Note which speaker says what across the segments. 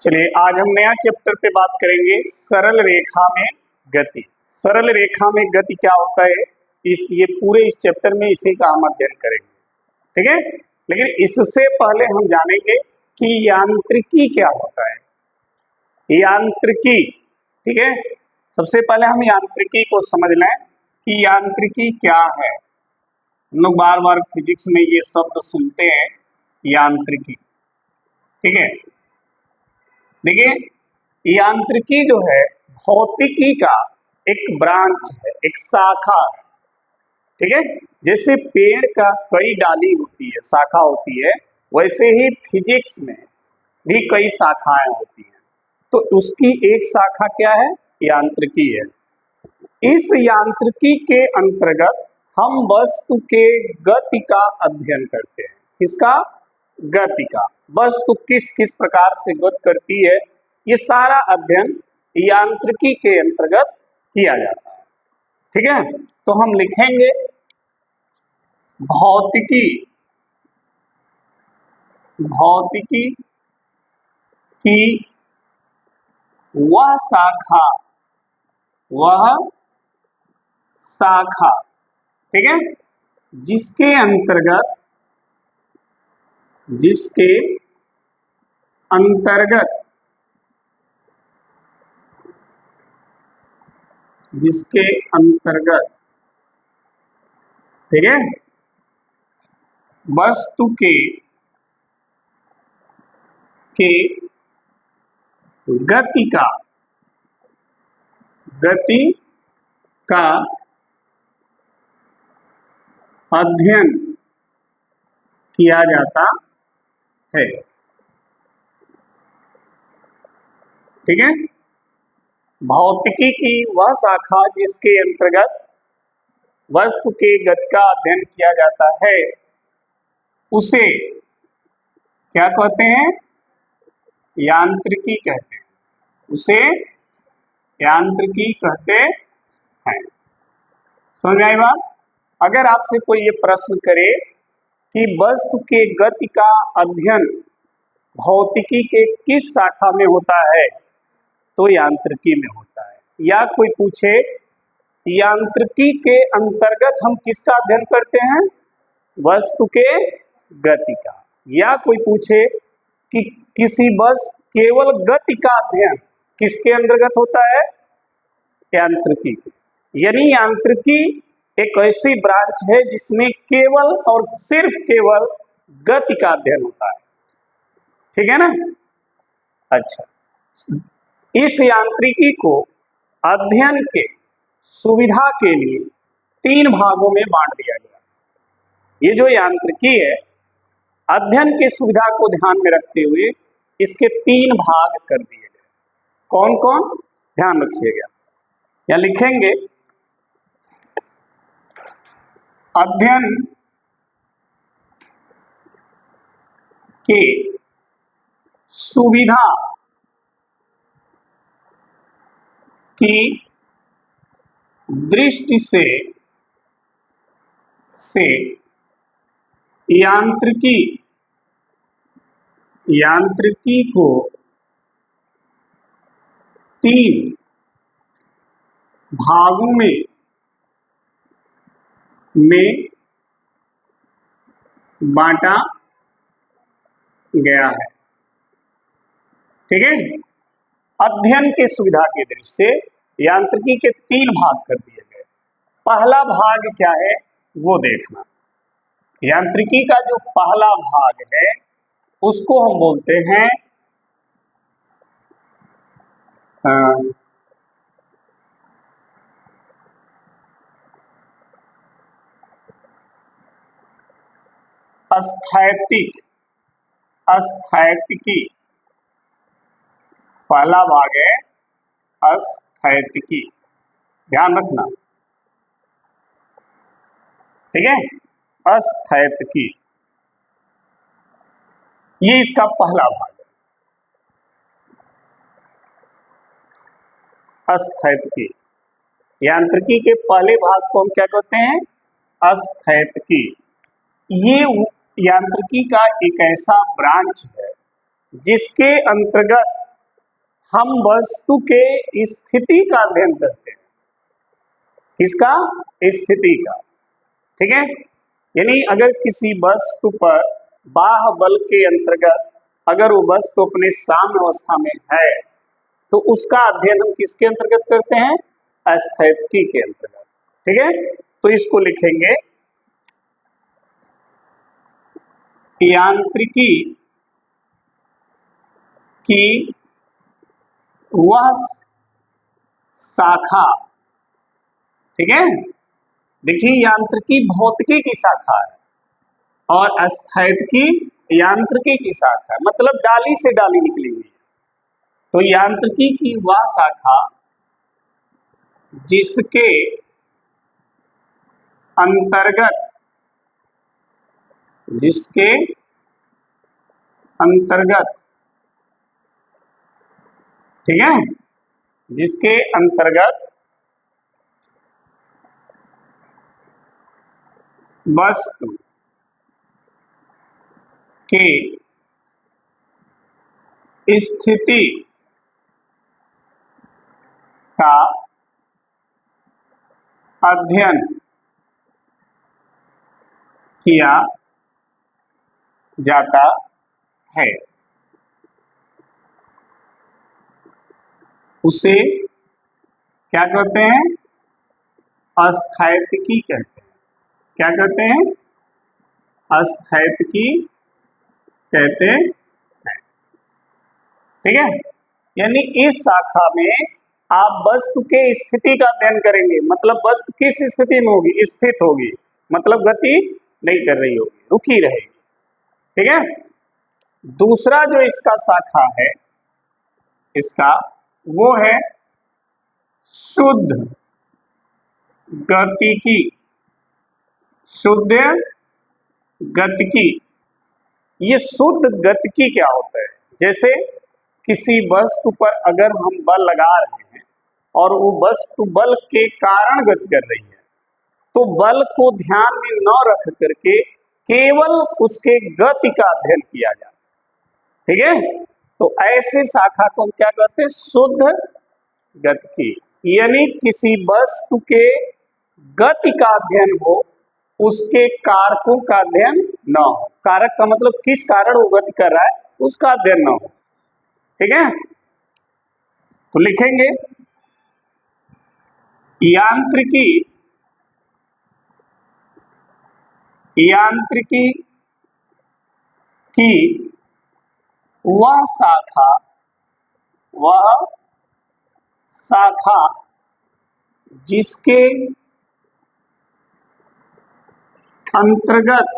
Speaker 1: चलिए आज हम नया चैप्टर पे बात करेंगे सरल रेखा में गति। सरल रेखा में गति क्या होता है, ये पूरे इस चैप्टर में इसी का हम अध्ययन करेंगे, ठीक है। लेकिन इससे पहले हम जानेंगे कि यांत्रिकी क्या होता है। यांत्रिकी, ठीक है। सबसे पहले हम यांत्रिकी को समझ लें कि यांत्रिकी क्या है। हम लोग बार बार फिजिक्स में ये शब्द सुनते हैं, यांत्रिकी, ठीक है। देखिए, यांत्रिकी जो है भौतिकी का एक ब्रांच है, एक शाखा है, ठीक है। जैसे पेड़ का कई डाली होती है, शाखा होती है, वैसे ही फिजिक्स में भी कई शाखाएं होती हैं। तो उसकी एक शाखा क्या है, यांत्रिकी है। इस यांत्रिकी के अंतर्गत हम वस्तु के गति का अध्ययन करते हैं। किसका? गति का। वस्तु किस किस प्रकार से गति करती है, ये सारा अध्ययन यांत्रिकी के अंतर्गत किया जाता है, ठीक है। तो हम लिखेंगे भौतिकी, भौतिकी की वह शाखा, वह शाखा, ठीक है, जिसके अंतर्गत, जिसके अंतर्गत, जिसके अंतर्गत, ठीक है, वस्तु के गति का, गति का अध्ययन किया जाता है, ठीक है। भौतिकी की वह शाखा जिसके अंतर्गत वस्तु के गति का अध्ययन किया जाता है, उसे क्या कहते हैं? यांत्रिकी कहते हैं। उसे यांत्रिकी कहते हैं। समझ में आई बात? अगर आपसे कोई ये प्रश्न करे कि वस्तु के गति का अध्ययन भौतिकी के किस शाखा में होता है, तो यांत्रिकी में होता है। या कोई पूछे यांत्रिकी के अंतर्गत हम किसका अध्ययन करते हैं? वस्तु के गति का। या कोई पूछे कि किसी वस्तु केवल गति का अध्ययन किसके अंतर्गत होता है? यांत्रिकी के। यानी यांत्रिकी एक ऐसी ब्रांच है जिसमें केवल और सिर्फ केवल गति का अध्ययन होता है, ठीक है ना। अच्छा, इस यांत्रिकी को अध्ययन के सुविधा के लिए 3 भागों में बांट दिया गया। ये जो यांत्रिकी है, अध्ययन की सुविधा को ध्यान में रखते हुए इसके 3 भाग कर दिए गए। कौन कौन? ध्यान रखिएगा, या लिखेंगे अध्ययन की सुविधा की दृष्टि से यांत्रिकी को 3 भागों में बांटा गया है, ठीक है। अध्ययन की सुविधा की दृष्टि से यांत्रिकी के 3 भाग कर दिए गए। पहला भाग क्या है वो देखना। यांत्रिकी का जो पहला भाग है उसको हम बोलते हैं स्थैतिकी। पहला भाग है स्थैतिकी, ध्यान रखना, ठीक है। स्थैतिकी, ये इसका पहला भाग है। स्थैतिकी, यांत्रिकी के पहले भाग को हम क्या कहते हैं? स्थैतिकी। ये यांत्रिकी का एक ऐसा ब्रांच है जिसके अंतर्गत हम वस्तु के स्थिति का अध्ययन करते हैं। किसका? स्थिति का। ठीक है, यानी अगर किसी वस्तु पर बाह्य बल के अंतर्गत अगर वो वस्तु अपने साम्य अवस्था में है तो उसका अध्ययन हम किसके अंतर्गत करते हैं? स्थैतिकी के अंतर्गत। ठीक है, तो इसको लिखेंगे यांत्रिकी की वह शाखा। ठीक है, देखिए यांत्रिकी भौतिकी की शाखा है और स्थैतिकी यांत्रिकी की शाखा है, मतलब डाली से डाली निकली हुई है। तो यांत्रिकी की वह शाखा जिसके अंतर्गत ठीक है, जिसके अंतर्गत वस्तु के स्थिति का अध्ययन किया जाता है उसे क्या कहते हैं? स्थैतिकी कहते हैं। क्या कहते हैं? स्थैतिकी कहते हैं। ठीक है, यानी इस शाखा में आप वस्तु के स्थिति का अध्ययन करेंगे, मतलब वस्तु किस स्थिति में होगी? स्थित होगी, मतलब गति नहीं कर रही होगी, रुकी रहेगी। ठीक है, दूसरा जो इसका शाखा है इसका वो है शुद्ध गतिकी। शुद्ध गतिकी, ये शुद्ध गतिकी क्या होता है? जैसे किसी वस्तु पर अगर हम बल लगा रहे हैं और वो वस्तु बल के कारण गति कर रही है तो बल को ध्यान में न रख करके केवल उसके गति का अध्ययन किया जाए। ठीक है, तो ऐसे शाखा को हम क्या कहते हैं? शुद्ध गतिकी, यानी किसी वस्तु के गति का अध्ययन हो, उसके कारकों का अध्ययन न हो। कारक का मतलब किस कारण वो गति कर रहा है उसका अध्ययन न हो। ठीक है, तो लिखेंगे यांत्रिकी की वह शाखा जिसके अंतर्गत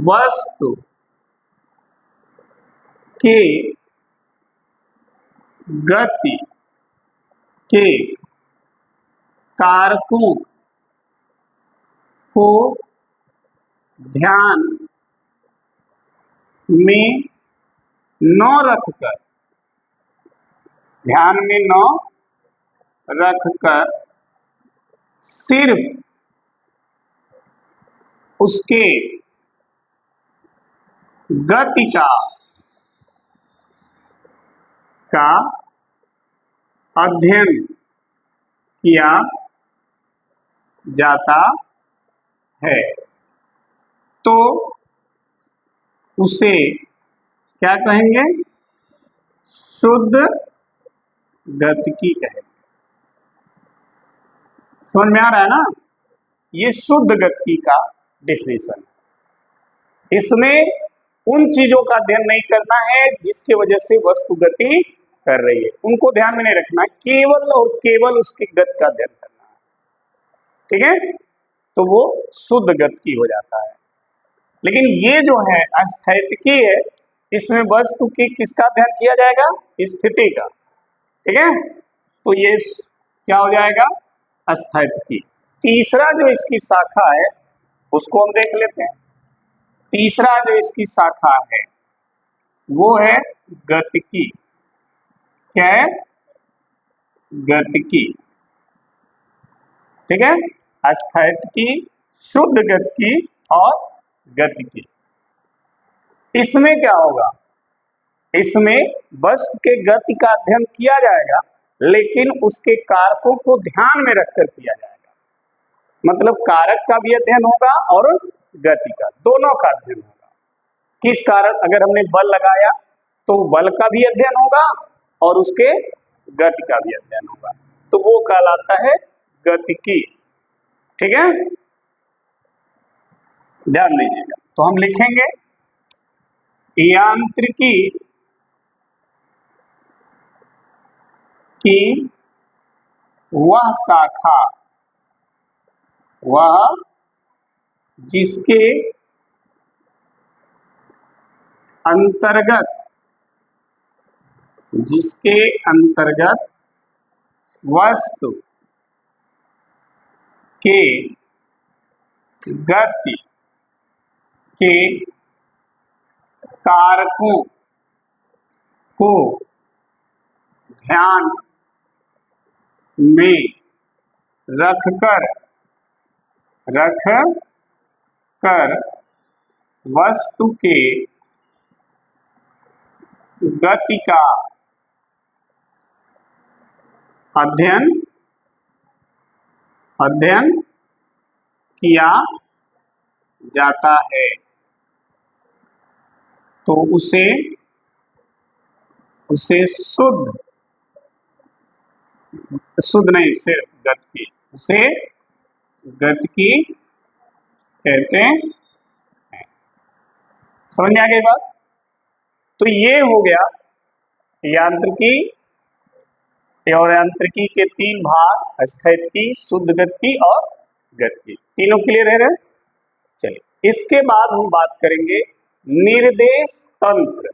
Speaker 1: वस्तु के गति के कारकों को ध्यान में न रखकर सिर्फ उसके गति का अध्ययन किया जाता है तो उसे क्या कहेंगे? शुद्ध गतिकी कहेंगे। समझ में आ रहा है ना? ये शुद्ध गतिकी का डेफिनेशन। इसमें उन चीजों का अध्ययन नहीं करना है जिसकी वजह से वस्तु गति कर रही है, उनको ध्यान में नहीं रखना है, केवल और केवल उसकी गति का अध्ययन करना है। ठीक है, तो वो शुद्ध गतिकी हो जाता है। लेकिन ये जो है स्थैतिकी है, इसमें वस्तु की किसका अध्ययन किया जाएगा? स्थिति का। ठीक है, तो ये क्या हो जाएगा? स्थैतिकी। तीसरा जो इसकी शाखा है उसको हम देख लेते हैं। तीसरा जो इसकी शाखा है वो है गतिकी। क्या है? गतिकी। ठीक है, स्थैतिकी, शुद्ध गतिकी और गतिकी। इसमें क्या होगा, इसमें वस्तु के गति का अध्ययन किया जाएगा, लेकिन उसके कारकों को ध्यान में रखकर किया जाएगा। मतलब कारक का भी अध्ययन होगा और गति का, दोनों का अध्ययन होगा। किस कारण, अगर हमने बल लगाया तो बल का भी अध्ययन होगा और उसके गति का भी अध्ययन होगा, तो वो कहलाता है गतिकी। ठीक है, ध्यान दीजिएगा। तो हम लिखेंगे यांत्रिकी की वह शाखा, वह जिसके अंतर्गत वस्तु के गति के कारकों को ध्यान में रखकर वस्तु के गति का अध्ययन किया जाता है, तो उसे शुद्ध नहीं, सिर्फ गतिकी, उसे गतिकी कहते हैं। समझ में आ गई बात? तो ये हो गया यांत्रिकी, और यांत्रिकी के तीन भाग, स्थैतिकी, शुद्ध गतिकी और गतिकी, तीनों क्लियर है रहे? चलिए, इसके बाद हम बात करेंगे निर्देश तंत्र।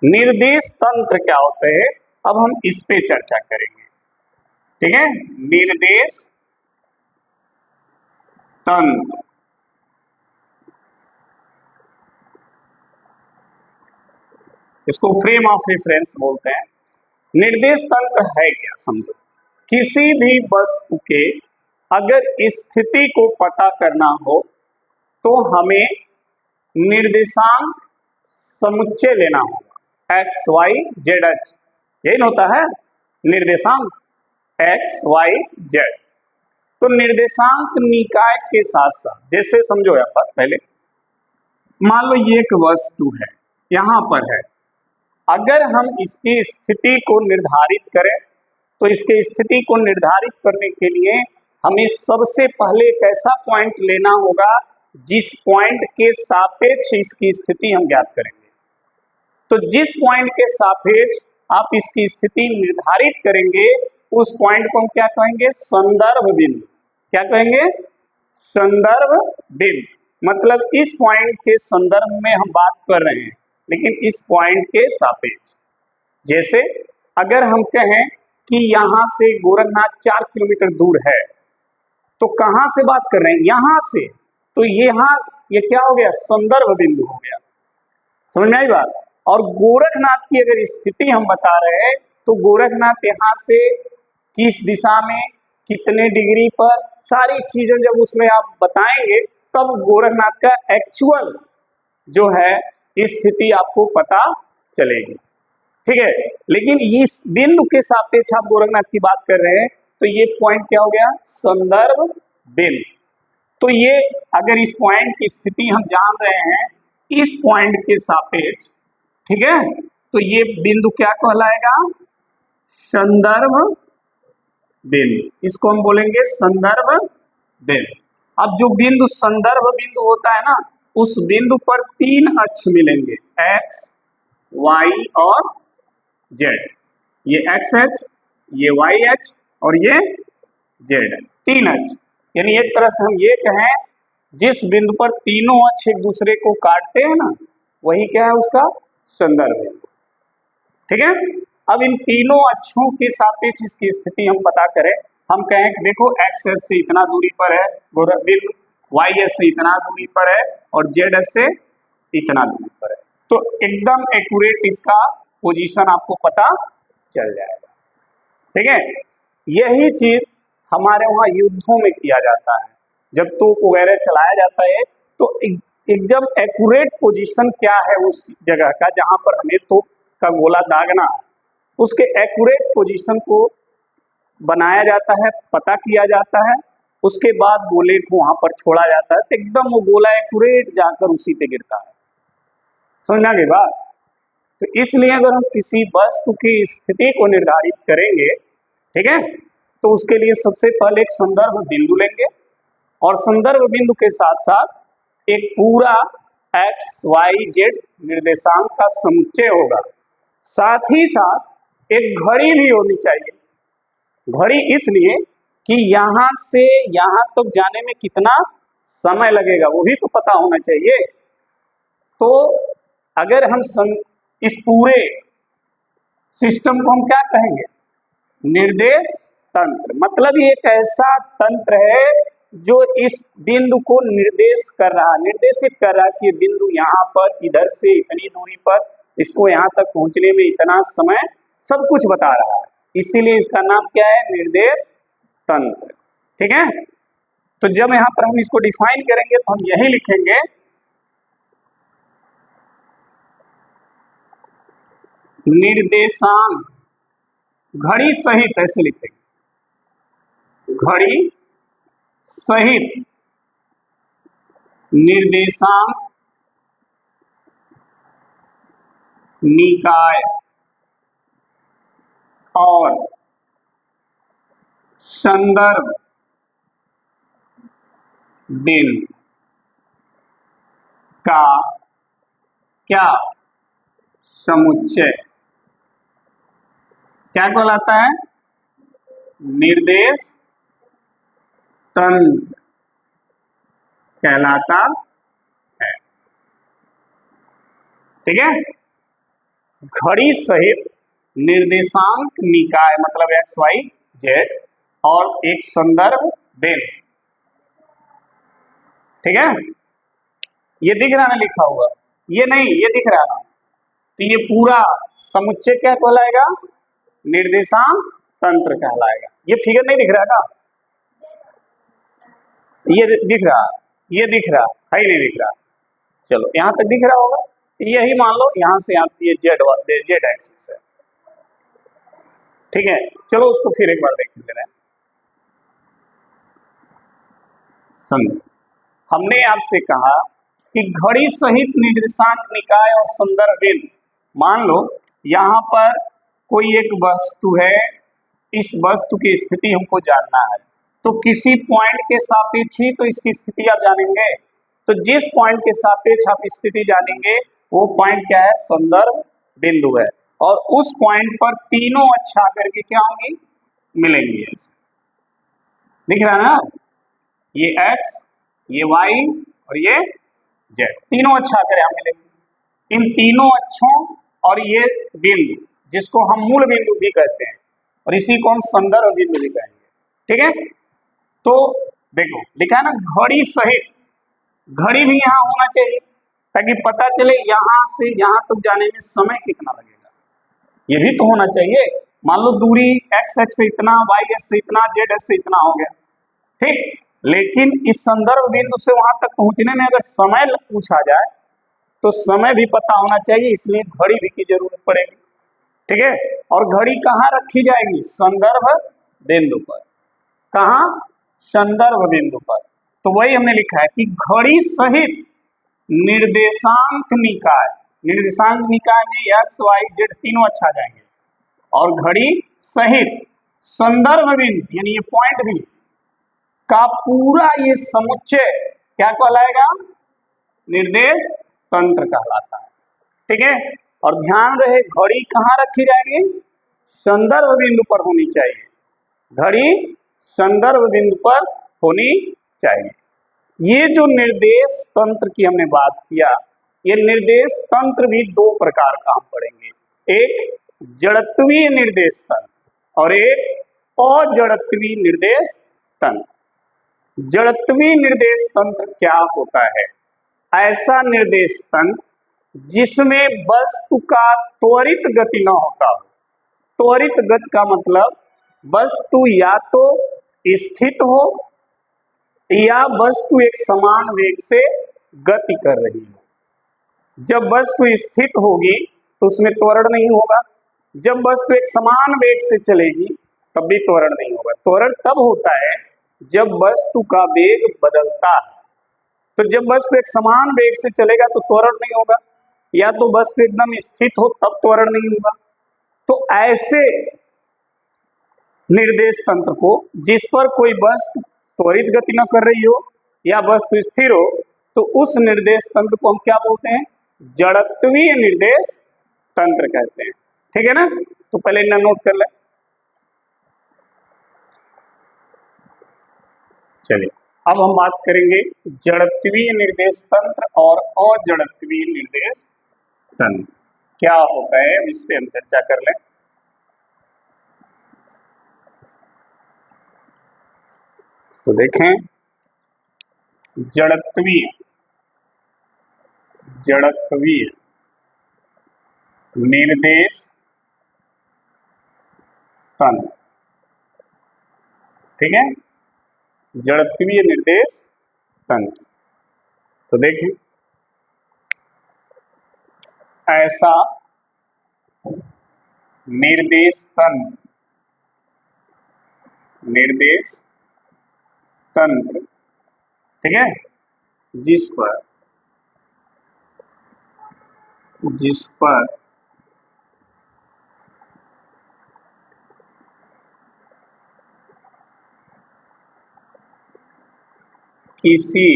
Speaker 1: निर्देश तंत्र क्या होते हैं, अब हम इस पे चर्चा करेंगे। ठीक है, निर्देश तंत्र। इसको फ्रेम ऑफ रेफरेंस बोलते हैं। निर्देश तंत्र है क्या, समझो। किसी भी वस्तु के अगर स्थिति को पता करना हो तो हमें निर्देशांक समुच्चय लेना होगा, एक्स वाई जेड एच, यही होता है निर्देशांक, एक्स वाई जेड। तो निर्देशांक निकाय के साथ साथ, जैसे समझो यहाँ पर पहले मान लो ये एक वस्तु है, यहाँ पर है, अगर हम इसकी स्थिति को निर्धारित करें तो इसके स्थिति को निर्धारित करने के लिए हमें सबसे पहले एक ऐसा पॉइंट लेना होगा जिस पॉइंट के सापेक्ष इसकी स्थिति हम ज्ञात करेंगे। तो जिस पॉइंट के सापेक्ष आप इसकी स्थिति निर्धारित करेंगे उस पॉइंट को हम क्या कहेंगे, संदर्भ बिंदु। क्या कहेंगे, संदर्भ बिंदु। मतलब इस पॉइंट के संदर्भ में हम बात कर रहे हैं, लेकिन इस पॉइंट के सापेक्ष। जैसे अगर हम कहें कि यहां से गोरखनाथ 4 किलोमीटर दूर है, तो कहां से बात कर रहे हैं, यहां से, तो ये क्या हो गया, संदर्भ बिंदु हो गया। समझ में आई बात? और गोरखनाथ की अगर स्थिति हम बता रहे हैं तो गोरखनाथ यहाँ से किस दिशा में, कितने डिग्री पर, सारी चीजें जब उसमें आप बताएंगे तब गोरखनाथ का एक्चुअल जो है स्थिति आपको पता चलेगी। ठीक है, लेकिन इस बिंदु के सापेक्ष आप गोरखनाथ की बात कर रहे हैं तो ये पॉइंट क्या हो गया, संदर्भ बिंदु। तो ये अगर इस पॉइंट की स्थिति हम जान रहे हैं इस पॉइंट के सापेक्ष, ठीक है, तो ये बिंदु क्या कहलाएगा, संदर्भ बिंदु। इसको हम बोलेंगे संदर्भ बिंदु। अब जो बिंदु संदर्भ बिंदु होता है ना, उस बिंदु पर 3 अक्ष मिलेंगे, एक्स, वाई और जेड। ये एक्स एच, ये वाई एच और ये जेड एच, 3 अक्ष। यानी एक तरह से हम ये कहें जिस बिंदु पर तीनों अक्ष एक दूसरे को काटते हैं ना, वही क्या है, उसका संदर्भ बिंदु। ठीक है, अब इन तीनों अक्षों के सापेक्ष इसकी स्थिति हम पता करें। हम कहें कि देखो एक्स एच से इतना दूरी पर है बिंदु, वाई एच से इतना दूरी पर है और जेड एच से इतना दूरी पर है, तो एकदम एक्यूरेट इसका पोजीशन आपको पता चल जाएगा। ठीक है, यही चीज हमारे वहाँ युद्धों में किया जाता है। जब तोप वगैरह चलाया जाता है तो एकदम एक्यूरेट पोजीशन क्या है उस जगह का जहां पर हमें तोप का गोला दागना है, उसके एक्यूरेट पोजीशन को बनाया जाता है, पता किया जाता है, उसके बाद गोले को वहां पर छोड़ा जाता है, तो एकदम वो गोला एक्यूरेट जाकर उसी पे गिरता है। समझना की बात? तो इसलिए अगर हम किसी वस्तु की स्थिति को निर्धारित करेंगे, ठीक है, तो उसके लिए सबसे पहले एक संदर्भ बिंदु लेंगे और संदर्भ बिंदु के साथ साथ एक पूरा x, y, z निर्देशांक का समुच्चय होगा। साथ ही साथ एक घड़ी भी होनी चाहिए। घड़ी इसलिए कि यहाँ से यहाँ तक जाने में कितना समय लगेगा वो भी तो पता होना चाहिए। तो अगर हम इस पूरे सिस्टम को हम क्या कहेंगे? निर्देश तंत्र। मतलब ये एक ऐसा तंत्र है जो इस बिंदु को निर्देश कर रहा, निर्देशित कर रहा कि ये बिंदु यहाँ पर इधर से इतनी दूरी पर, इसको यहाँ तक पहुंचने में इतना समय, सब कुछ बता रहा है। इसीलिए इसका नाम क्या है? निर्देश तंत्र। ठीक है, तो जब यहाँ पर हम इसको डिफाइन करेंगे तो हम यही लिखेंगे निर्देशांक घड़ी सहित, ऐसे लिखेंगे घड़ी सहित निर्देशांक निकाय और संदर्भ बिंदु का क्या समुच्चय क्या कहलाता है? निर्देश तंत्र कहलाता है। ठीक है, घड़ी सहित निर्देशांक निकाय मतलब एक्स, वाई, जेड और एक संदर्भ बिंदु। ठीक है, ये दिख रहा ना लिखा हुआ? ये नहीं, ये दिख रहा ना? तो ये पूरा समुच्चय क्या कहलाएगा? निर्देशांक तंत्र कहलाएगा। ये फिगर नहीं दिख रहा ना? ये दिख रहा, ये दिख रहा है, नहीं दिख रहा? चलो यहां तक दिख रहा होगा। यही मान लो यहां से यहाँ ये जेड एक्सिस है। ठीक है, चलो उसको फिर एक बार देख लेते हैं। सुन, हमने आपसे कहा कि घड़ी सहित निर्देशांक निकाय और संदर्भ बिंदु। मान लो यहाँ पर कोई एक वस्तु है, इस वस्तु की स्थिति हमको जानना है, तो किसी पॉइंट के सापेक्ष ही तो इसकी स्थिति आप जानेंगे। तो जिस पॉइंट के सापेक्ष आप स्थिति जानेंगे वो पॉइंट क्या है? संदर्भ बिंदु है। और उस पॉइंट पर तीनों अक्ष आकर के क्या होंगी? मिलेंगी। ऐसे दिख रहा है ना? ये x, ये y और ये z, तीनों अक्ष आकर यहाँ मिलेंगे। इन तीनों अक्षों और ये बिंदु जिसको हम मूल बिंदु भी कहते हैं और इसी को हम संदर्भ बिंदु भी कहेंगे। ठीक है, तो देखो लिखा है ना घड़ी सहित, घड़ी भी यहाँ होना चाहिए ताकि पता चले यहाँ से यहाँ तक जाने में समय कितना लगेगा। ये भी तो होना चाहिए। मान लो दूरी x से इतना, y से इतना, z से इतना हो गया, ठीक, लेकिन इस संदर्भ बिंदु से वहां तक पहुंचने में अगर समय पूछा जाए तो समय भी पता होना चाहिए, इसलिए घड़ी भी की जरूरत पड़ेगी। ठीक है, और घड़ी कहाँ रखी जाएगी? संदर्भ बिंदु पर। कहाँ? संदर्भ बिंदु पर। तो वही हमने लिखा है कि घड़ी सहित निर्देशांक निकाय, निर्देशांक निकाय में एक्स, वाई, जेड तीनों अक्ष आ जाएंगे और घड़ी सहित संदर्भ बिंदु यानी ये पॉइंट भी का पूरा ये समुच्चय क्या कहलाएगा? निर्देश तंत्र कहलाता है। ठीक है, और ध्यान रहे घड़ी कहाँ रखी जाएगी? संदर्भ बिंदु पर होनी चाहिए। घड़ी संदर्भ बिंदु पर होनी चाहिए। ये जो निर्देश तंत्र की हमने बात किया, ये निर्देश तंत्र भी दो प्रकार का हम पढ़ेंगे, एक जड़त्वीय निर्देश तंत्र और एक अजड़त्वीय निर्देश तंत्र। जड़त्वीय निर्देश तंत्र क्या होता है? ऐसा निर्देश तंत्र जिसमें वस्तु का त्वरित गति न होता हो। त्वरित गति का मतलब वस्तु या तो स्थित हो या वस्तु एक समान वेग से गति कर रही हो। जब वस्तु स्थित होगी तो उसमें त्वरण नहीं होगा। जब वस्तु एक समान वेग से चलेगी तब भी त्वरण नहीं होगा। त्वरण तब होता है जब वस्तु का वेग बदलता है। तो जब वस्तु एक समान वेग से चलेगा तो त्वरण नहीं होगा, या तो वस्तु एकदम स्थित हो तब त्वरण नहीं होगा। तो ऐसे निर्देश तंत्र को, जिस पर कोई वस्तु त्वरित गति न कर रही हो या वस्तु स्थिर हो, तो उस निर्देश तंत्र को हम क्या बोलते हैं? जड़त्वीय निर्देश तंत्र कहते हैं। ठीक है ना? तो पहले इन्हें नोट कर ले। चलिए अब हम बात करेंगे जड़त्वीय निर्देश तंत्र और अजड़त्वीय निर्देश तंत्र क्या होता है, इस पे हम चर्चा कर लें। तो देखें, जड़त्वीय निर्देश तंत्र, ठीक है, जड़त्वीय निर्देश तंत्र। तो देखें, ऐसा निर्देश तंत्र, ठीक है, जिस पर किसी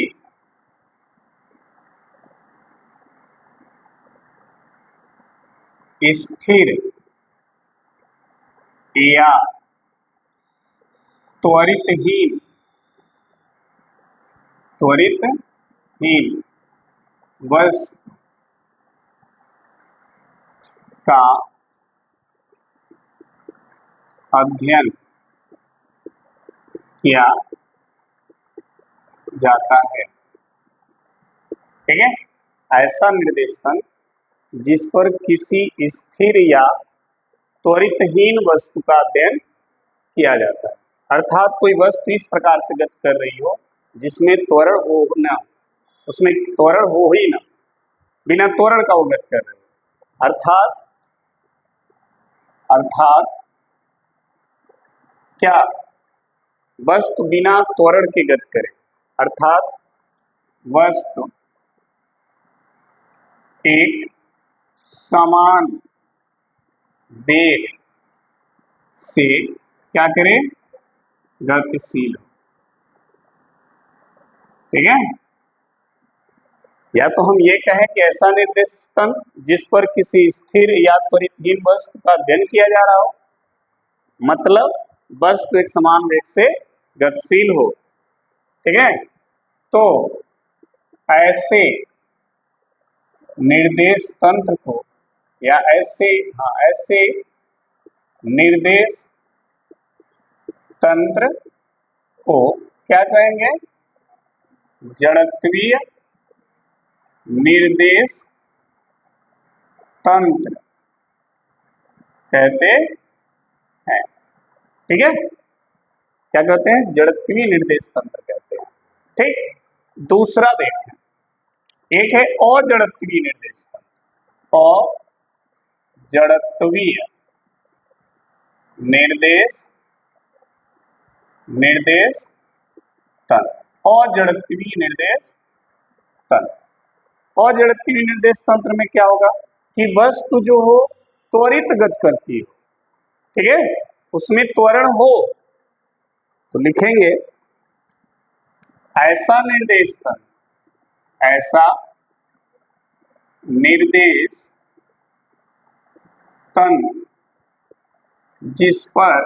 Speaker 1: स्थिर या त्वरितहीन वस्तु का अध्ययन किया जाता है। ठीक है, ऐसा निर्देश तंत्र जिस पर किसी स्थिर या त्वरितहीन वस्तु का अध्ययन किया जाता है। अर्थात कोई वस्तु इस प्रकार से गति कर रही हो जिसमें त्वरण हो ना, उसमें त्वरण हो ही ना, बिना त्वरण का वो गति कर रही हो। अर्थात क्या वस्तु बिना त्वरण के गति करे, अर्थात वस्तु एक समान वेग से क्या करे, गतिशील हो। ठीक है, या तो हम ये कहें कि ऐसा निर्देश तंत्र जिस पर किसी स्थिर या त्वरितहीन वस्तु का अध्ययन किया जा रहा हो, मतलब वस्तु एक समान वेग से गतिशील हो। ठीक है, तो ऐसे निर्देश तंत्र को या ऐसे निर्देश तंत्र को क्या कहेंगे? जड़त्वीय निर्देश तंत्र कहते हैं। ठीक है, क्या कहते हैं? जड़त्वीय निर्देश तंत्र कहते हैं। ठीक, दूसरा देखें, एक है अजड़त्वीय निर्देश तंत्र। अजड़त्वीय निर्देश तंत्र, अजड़त्वीय निर्देश तंत्र। अजड़त्वीय निर्देश तंत्र में क्या होगा कि वस्तु जो हो त्वरित गति करती हो, ठीक है, उसमें त्वरण हो, तो लिखेंगे ऐसा निर्देश तंत्र जिस पर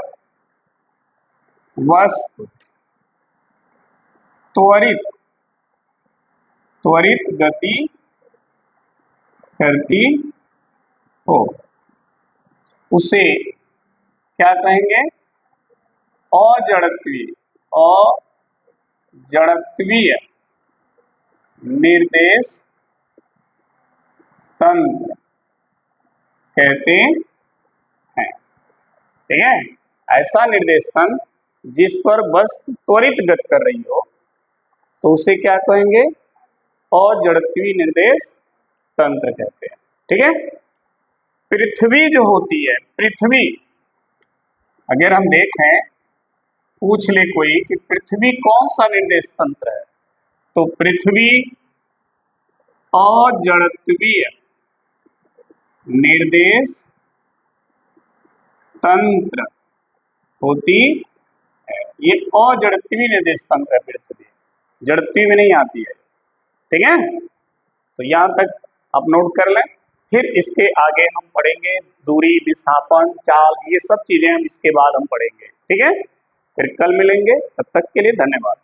Speaker 1: वस्तु त्वरित गति करती हो, उसे क्या कहेंगे? अजड़त्वीय निर्देश तंत्र कहते हैं। ठीक है, ऐसा निर्देश तंत्र जिस पर वस्तु त्वरित गति कर रही हो, तो उसे क्या कहेंगे? अजड़त्वी निर्देश तंत्र कहते हैं। ठीक है, पृथ्वी जो होती है, पृथ्वी अगर हम देखें, पूछ ले कोई कि पृथ्वी कौन सा निर्देश तंत्र है, तो पृथ्वी अजड़त्वीय निर्देश तंत्र होती है। ये अजड़त्वीय निर्देश तंत्र है पृथ्वी, जड़त्वी में नहीं आती है। ठीक है, तो यहां तक आप नोट कर लें। फिर इसके आगे हम पढ़ेंगे दूरी, विस्थापन, चाल, ये सब चीजें हम इसके बाद हम पढ़ेंगे। ठीक है, फिर कल मिलेंगे, तब तक के लिए धन्यवाद।